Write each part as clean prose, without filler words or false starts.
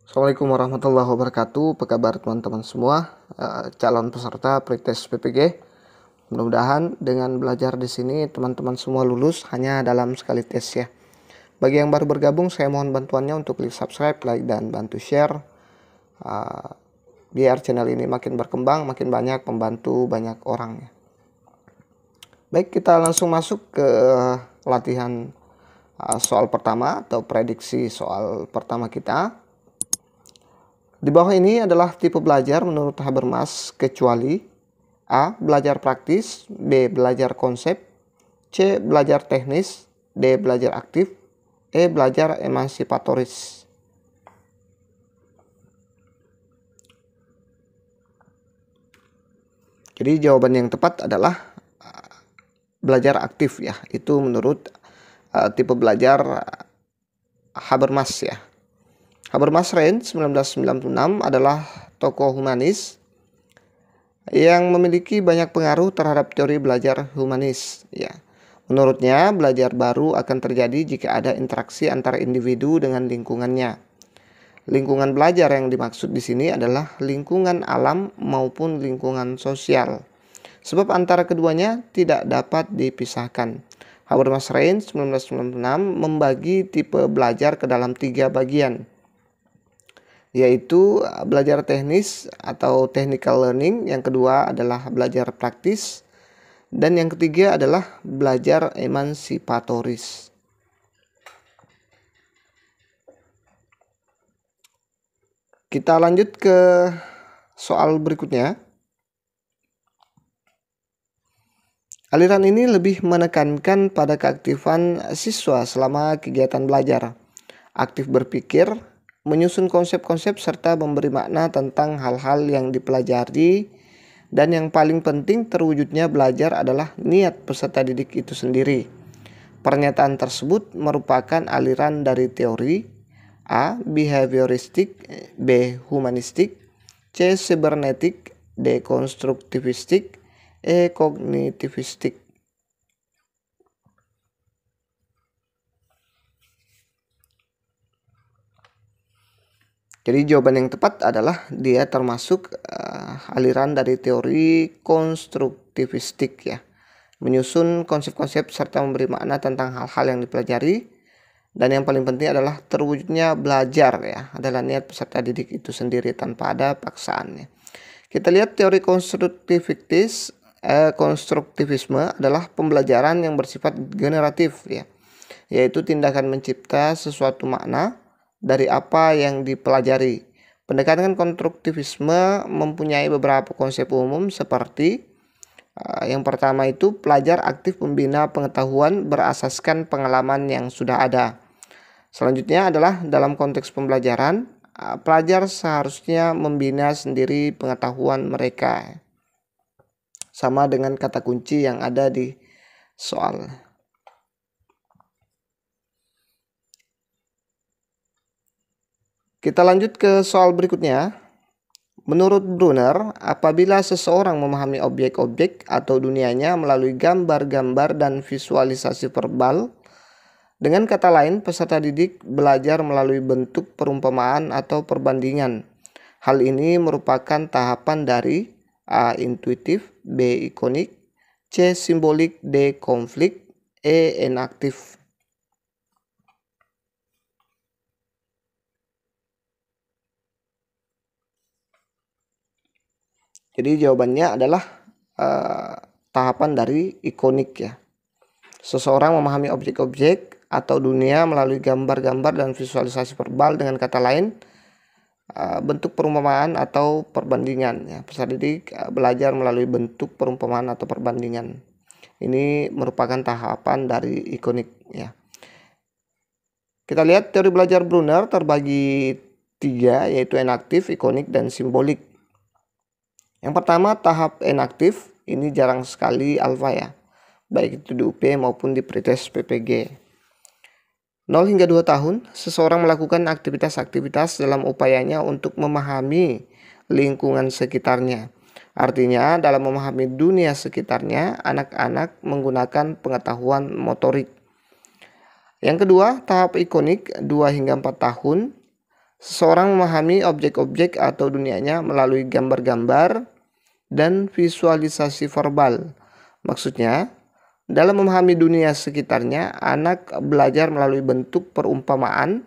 Assalamualaikum warahmatullahi wabarakatuh. Apa kabar teman-teman semua, calon peserta pretest PPG. Mudah-mudahan dengan belajar di sini teman-teman semua lulus hanya dalam sekali tes ya. Bagi yang baru bergabung, saya mohon bantuannya untuk klik subscribe, like, dan bantu share, biar channel ini makin berkembang, makin banyak membantu banyak orang ya. Baik, kita langsung masuk ke latihan soal pertama atau prediksi soal pertama kita. Di bawah ini adalah tipe belajar menurut Habermas, kecuali A. Belajar praktis, B. Belajar konsep, C. Belajar teknis, D. Belajar aktif, E. Belajar emansipatoris. Jadi jawaban yang tepat adalah belajar aktif ya. Itu menurut tipe belajar Habermas ya. Habermas Rijn 1996 adalah tokoh humanis yang memiliki banyak pengaruh terhadap teori belajar humanis ya. Menurutnya, belajar baru akan terjadi jika ada interaksi antara individu dengan lingkungannya. Lingkungan belajar yang dimaksud di sini adalah lingkungan alam maupun lingkungan sosial. Sebab antara keduanya tidak dapat dipisahkan. Habermas Rijn 1996 membagi tipe belajar ke dalam 3 bagian, yaitu belajar teknis atau technical learning, yang kedua adalah belajar praktis, dan yang ketiga adalah belajar emansipatoris. Kita lanjut ke soal berikutnya. Aliran ini lebih menekankan pada keaktifan siswa selama kegiatan belajar, aktif berpikir, menyusun konsep-konsep, serta memberi makna tentang hal-hal yang dipelajari, dan yang paling penting terwujudnya belajar adalah niat peserta didik itu sendiri. Pernyataan tersebut merupakan aliran dari teori A. Behavioristik, B. Humanistik, C. Cybernetik, D. Konstruktivistik, E. Kognitivistik. Jadi jawaban yang tepat adalah dia termasuk aliran dari teori konstruktivistik ya. Menyusun konsep-konsep serta memberi makna tentang hal-hal yang dipelajari, dan yang paling penting adalah terwujudnya belajar ya, adalah niat peserta didik itu sendiri tanpa ada paksaan ya. Kita lihat teori konstruktivisme adalah pembelajaran yang bersifat generatif ya, yaitu tindakan mencipta sesuatu makna dari apa yang dipelajari. Pendekatan konstruktivisme mempunyai beberapa konsep umum seperti yang pertama itu pelajar aktif membina pengetahuan berasaskan pengalaman yang sudah ada. Selanjutnya adalah dalam konteks pembelajaran, pelajar seharusnya membina sendiri pengetahuan mereka. Sama dengan kata kunci yang ada di soal. Kita lanjut ke soal berikutnya. Menurut Brunner, apabila seseorang memahami objek-objek atau dunianya melalui gambar-gambar dan visualisasi verbal, dengan kata lain, peserta didik belajar melalui bentuk perumpamaan atau perbandingan. Hal ini merupakan tahapan dari A. Intuitif, B. Ikonik, C. Simbolik, D. Konflik, E. Enaktif. Jadi jawabannya adalah tahapan dari ikonik ya. Seseorang memahami objek-objek atau dunia melalui gambar-gambar dan visualisasi verbal, dengan kata lain bentuk perumpamaan atau perbandingan ya. Peserta didik belajar melalui bentuk perumpamaan atau perbandingan. Ini merupakan tahapan dari ikonik ya. Kita lihat teori belajar Brunner terbagi 3, yaitu enaktif, ikonik, dan simbolik. Yang pertama, tahap enaktif, ini jarang sekali alfa ya, baik itu di UP maupun di pretest PPG. 0 hingga 2 tahun, seseorang melakukan aktivitas-aktivitas dalam upayanya untuk memahami lingkungan sekitarnya. Artinya, dalam memahami dunia sekitarnya, anak-anak menggunakan pengetahuan motorik. Yang kedua, tahap ikonik 2 hingga 4 tahun. Seseorang memahami objek-objek atau dunianya melalui gambar-gambar dan visualisasi verbal. Maksudnya, dalam memahami dunia sekitarnya, anak belajar melalui bentuk perumpamaan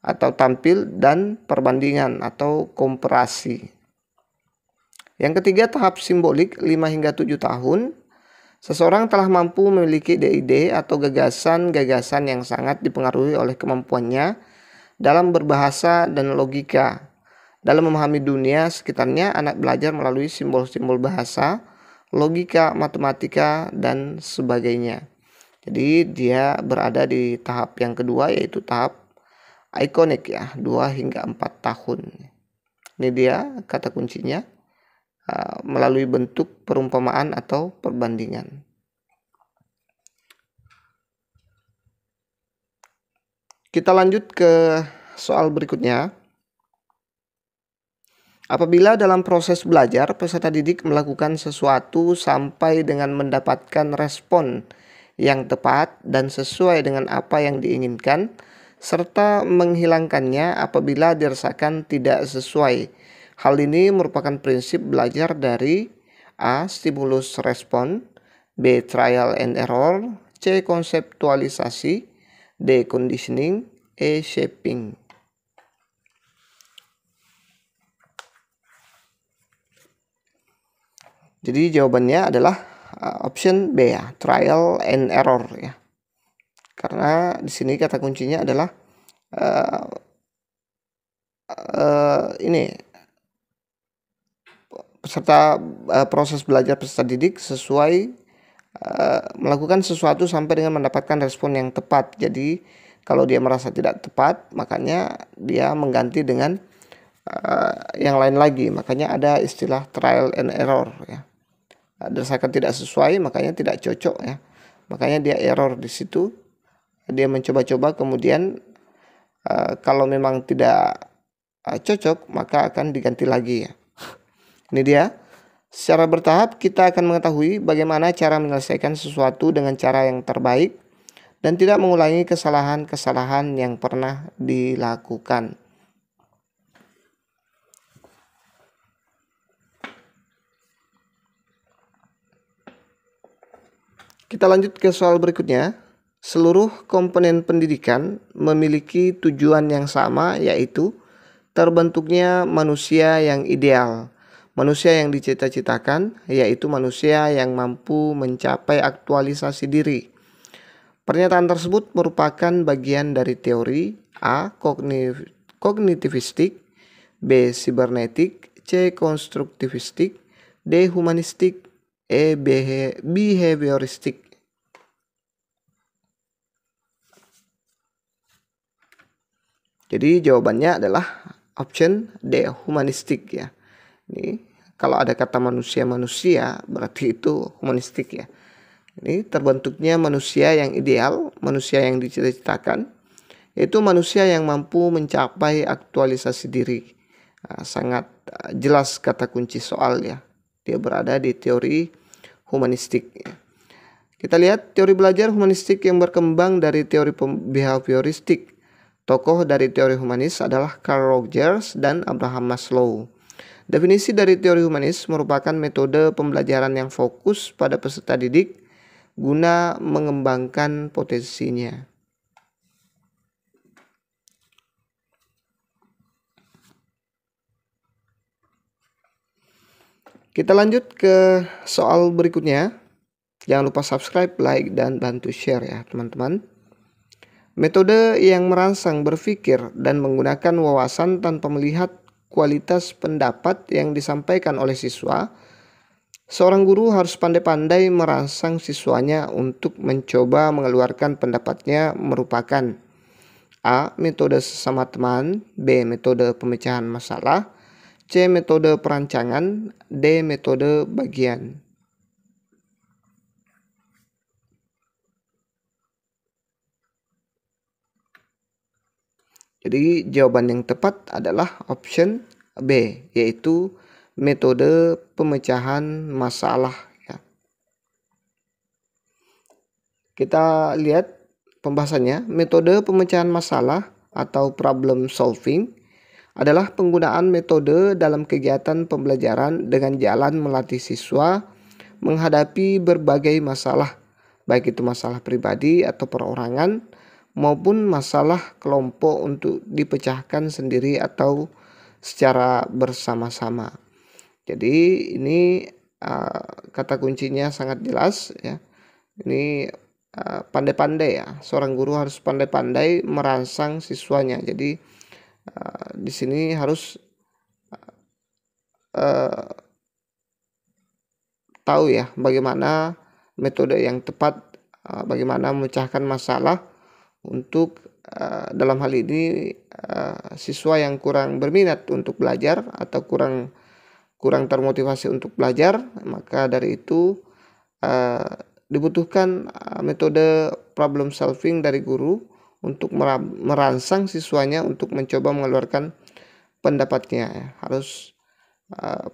atau tampil dan perbandingan atau komparasi. Yang ketiga, tahap simbolik 5 hingga 7 tahun. Seseorang telah mampu memiliki ide-ide atau gagasan-gagasan yang sangat dipengaruhi oleh kemampuannya dalam berbahasa dan logika. Dalam memahami dunia sekitarnya, anak belajar melalui simbol-simbol bahasa, logika, matematika, dan sebagainya. Jadi dia berada di tahap yang kedua, yaitu tahap ikonik ya, 2 hingga 4 tahun. Ini dia kata kuncinya, melalui bentuk perumpamaan atau perbandingan. Kita lanjut ke soal berikutnya. Apabila dalam proses belajar, peserta didik melakukan sesuatu sampai dengan mendapatkan respon yang tepat dan sesuai dengan apa yang diinginkan, serta menghilangkannya apabila dirasakan tidak sesuai. Hal ini merupakan prinsip belajar dari A. Stimulus respon, B. Trial and error, C. Konseptualisasi, D. Conditioning, E. Shaping. Jadi jawabannya adalah option B ya, trial and error ya. Karena di sini kata kuncinya adalah ini proses belajar peserta didik sesuai melakukan sesuatu sampai dengan mendapatkan respon yang tepat. Jadi kalau dia merasa tidak tepat, makanya dia mengganti dengan yang lain lagi. Makanya ada istilah trial and error ya. Berdasarkan tidak sesuai, makanya tidak cocok ya. Makanya dia error di situ. Dia mencoba-coba, kemudian kalau memang tidak cocok, maka akan diganti lagi ya. Ini dia. Secara bertahap kita akan mengetahui bagaimana cara menyelesaikan sesuatu dengan cara yang terbaik dan tidak mengulangi kesalahan-kesalahan yang pernah dilakukan. Kita lanjut ke soal berikutnya. Seluruh komponen pendidikan memiliki tujuan yang sama, yaitu terbentuknya manusia yang ideal. Manusia yang dicita-citakan, yaitu manusia yang mampu mencapai aktualisasi diri. Pernyataan tersebut merupakan bagian dari teori A. Kognitivistik, B. Sibernetik, C. Konstruktivistik, D. Humanistik, E. Behavioristik. Jadi jawabannya adalah option D. Humanistik ya. Ini kalau ada kata manusia berarti itu humanistik ya. Ini terbentuknya manusia yang ideal, manusia yang dicita-citakan, yaitu manusia yang mampu mencapai aktualisasi diri. Sangat jelas kata kunci soal ya. Dia berada di teori humanistik. Kita lihat teori belajar humanistik yang berkembang dari teori behavioristik. Tokoh dari teori humanis adalah Carl Rogers dan Abraham Maslow. Definisi dari teori humanis merupakan metode pembelajaran yang fokus pada peserta didik guna mengembangkan potensinya. Kita lanjut ke soal berikutnya. Jangan lupa subscribe, like, dan bantu share ya teman-teman. Metode yang merangsang berpikir dan menggunakan wawasan tanpa melihat kualitas pendapat yang disampaikan oleh siswa. Seorang guru harus pandai-pandai merangsang siswanya untuk mencoba mengeluarkan pendapatnya merupakan A. Metode sesama teman, B. Metode pemecahan masalah, C. Metode perancangan, D. Metode bagian. Jadi jawaban yang tepat adalah option B, yaitu metode pemecahan masalah ya. Kita lihat pembahasannya. Metode pemecahan masalah atau problem solving adalah penggunaan metode dalam kegiatan pembelajaran dengan jalan melatih siswa menghadapi berbagai masalah, baik itu masalah pribadi atau perorangan maupun masalah kelompok untuk dipecahkan sendiri atau secara bersama-sama. Jadi ini kata kuncinya sangat jelas ya. Ini pandai-pandai ya. Seorang guru harus pandai-pandai merangsang siswanya. Jadi di sini harus tahu ya bagaimana metode yang tepat, bagaimana memecahkan masalah untuk dalam hal ini siswa yang kurang berminat untuk belajar atau kurang termotivasi untuk belajar. Maka dari itu dibutuhkan metode problem solving dari guru untuk merangsang siswanya untuk mencoba mengeluarkan pendapatnya ya. Harus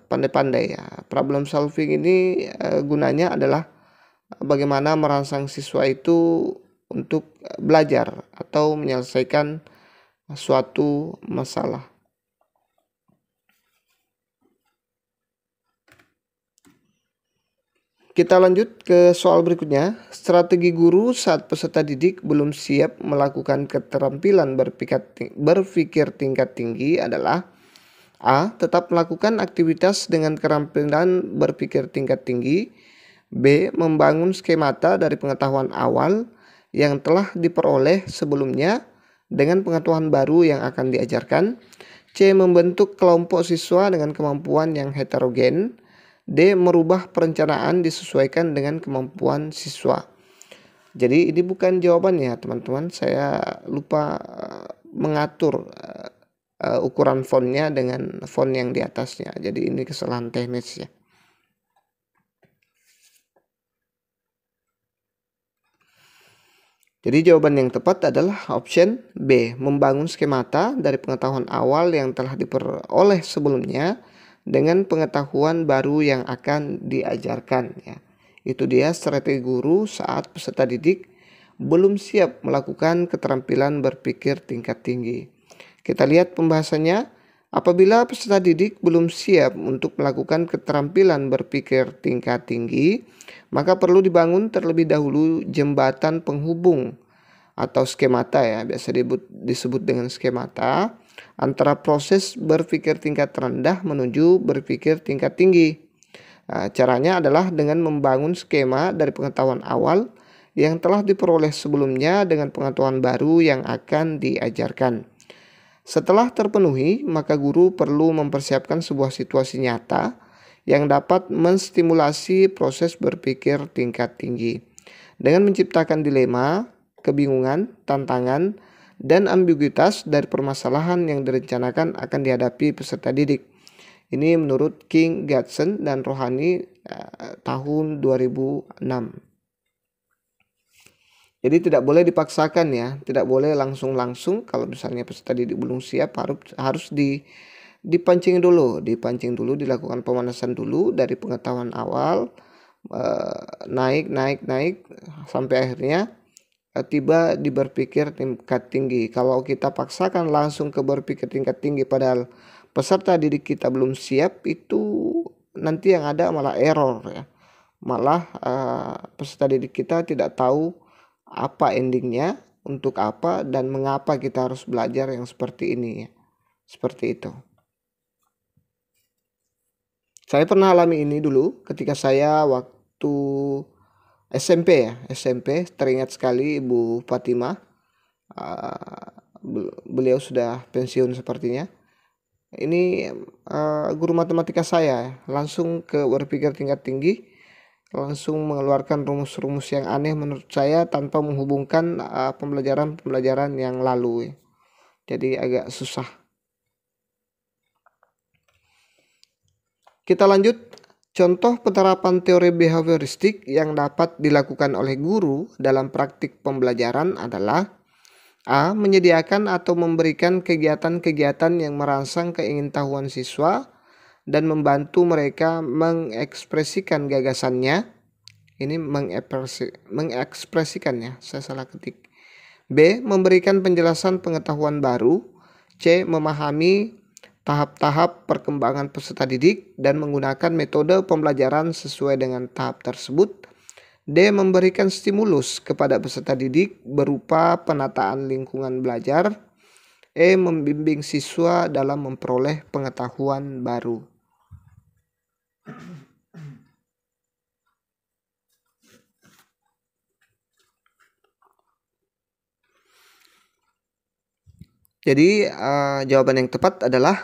pandai-pandai ya. Problem solving ini gunanya adalah bagaimana merangsang siswa itu untuk belajar atau menyelesaikan suatu masalah. Kita lanjut ke soal berikutnya. Strategi guru saat peserta didik belum siap melakukan keterampilan berpikir tingkat tinggi adalah: A. Tetap melakukan aktivitas dengan keterampilan berpikir tingkat tinggi. B. Membangun skemata dari pengetahuan awal yang telah diperoleh sebelumnya dengan pengetahuan baru yang akan diajarkan. C. Membentuk kelompok siswa dengan kemampuan yang heterogen. D. Merubah perencanaan disesuaikan dengan kemampuan siswa. Jadi ini bukan jawabannya teman-teman. Saya lupa mengatur ukuran fontnya dengan font yang di atasnya. Jadi ini kesalahan teknis ya. Jadi jawaban yang tepat adalah option B. Membangun skemata dari pengetahuan awal yang telah diperoleh sebelumnya dengan pengetahuan baru yang akan diajarkan ya. Itu dia strategi guru saat peserta didik belum siap melakukan keterampilan berpikir tingkat tinggi. Kita lihat pembahasannya. Apabila peserta didik belum siap untuk melakukan keterampilan berpikir tingkat tinggi, maka perlu dibangun terlebih dahulu jembatan penghubung atau skemata ya, biasa disebut dengan skemata, antara proses berpikir tingkat rendah menuju berpikir tingkat tinggi. Caranya adalah dengan membangun skema dari pengetahuan awal yang telah diperoleh sebelumnya dengan pengetahuan baru yang akan diajarkan. Setelah terpenuhi, maka guru perlu mempersiapkan sebuah situasi nyata yang dapat menstimulasi proses berpikir tingkat tinggi dengan menciptakan dilema, kebingungan, tantangan, dan ambiguitas dari permasalahan yang direncanakan akan dihadapi peserta didik. Ini menurut King, Gadsden, dan Rohani tahun 2006. Jadi tidak boleh dipaksakan ya, tidak boleh langsung. Kalau misalnya peserta didik belum siap, harus dipancing dulu, dilakukan pemanasan dulu dari pengetahuan awal, naik sampai akhirnya tiba di berpikir tingkat tinggi. Kalau kita paksakan langsung ke berpikir tingkat tinggi padahal peserta didik kita belum siap, itu nanti yang ada malah error ya. Malah peserta didik kita tidak tahu apa endingnya, untuk apa dan mengapa kita harus belajar yang seperti ini ya. Seperti itu. Saya pernah alami ini dulu ketika saya waktu SMP ya. SMP, teringat sekali Ibu Fatimah. Beliau sudah pensiun sepertinya. Ini guru matematika saya, langsung ke berpikir tingkat tinggi, langsung mengeluarkan rumus-rumus yang aneh menurut saya tanpa menghubungkan pembelajaran yang lalu. Jadi agak susah. Kita lanjut. Contoh penerapan teori behavioristik yang dapat dilakukan oleh guru dalam praktik pembelajaran adalah: A. Menyediakan atau memberikan kegiatan-kegiatan yang merangsang keingintahuan siswa dan membantu mereka mengekspresikan gagasannya. Ini mengekspresikannya, saya salah ketik. B. Memberikan penjelasan pengetahuan baru. C. Memahami tahap-tahap perkembangan peserta didik dan menggunakan metode pembelajaran sesuai dengan tahap tersebut. D. Memberikan stimulus kepada peserta didik berupa penataan lingkungan belajar. E. Membimbing siswa dalam memperoleh pengetahuan baru. Jadi jawaban yang tepat adalah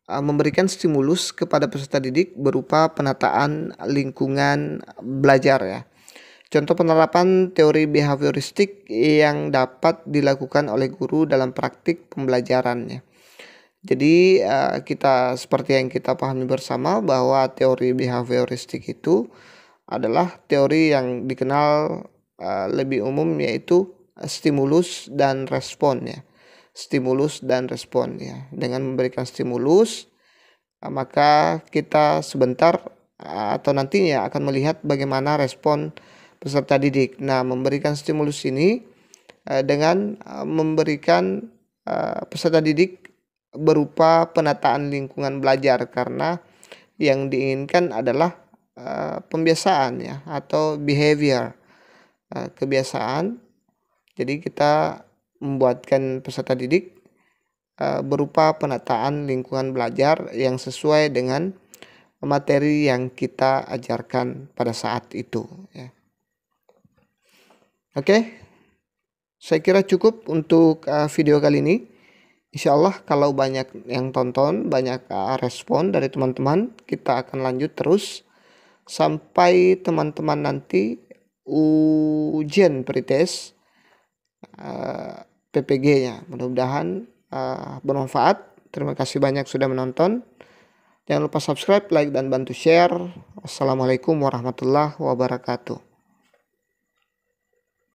memberikan stimulus kepada peserta didik berupa penataan lingkungan belajar ya. Contoh penerapan teori behavioristik yang dapat dilakukan oleh guru dalam praktik pembelajarannya. Jadi kita seperti yang kita pahami bersama bahwa teori behavioristik itu adalah teori yang dikenal lebih umum yaitu stimulus dan respon ya. Stimulus dan respon ya. Dengan memberikan stimulus maka kita sebentar atau nantinya akan melihat bagaimana respon peserta didik. Nah, memberikan stimulus ini dengan memberikan peserta didik berupa penataan lingkungan belajar, karena yang diinginkan adalah pembiasaan ya atau behavior, kebiasaan. Jadi kita membuatkan peserta didik berupa penataan lingkungan belajar yang sesuai dengan materi yang kita ajarkan pada saat itu ya. Oke, saya kira cukup untuk video kali ini. Insya Allah kalau banyak yang tonton, banyak respon dari teman-teman, kita akan lanjut terus sampai teman-teman nanti ujian pretest PPG-nya. Mudah-mudahan bermanfaat. Terima kasih banyak sudah menonton. Jangan lupa subscribe, like, dan bantu share. Wassalamualaikum warahmatullahi wabarakatuh.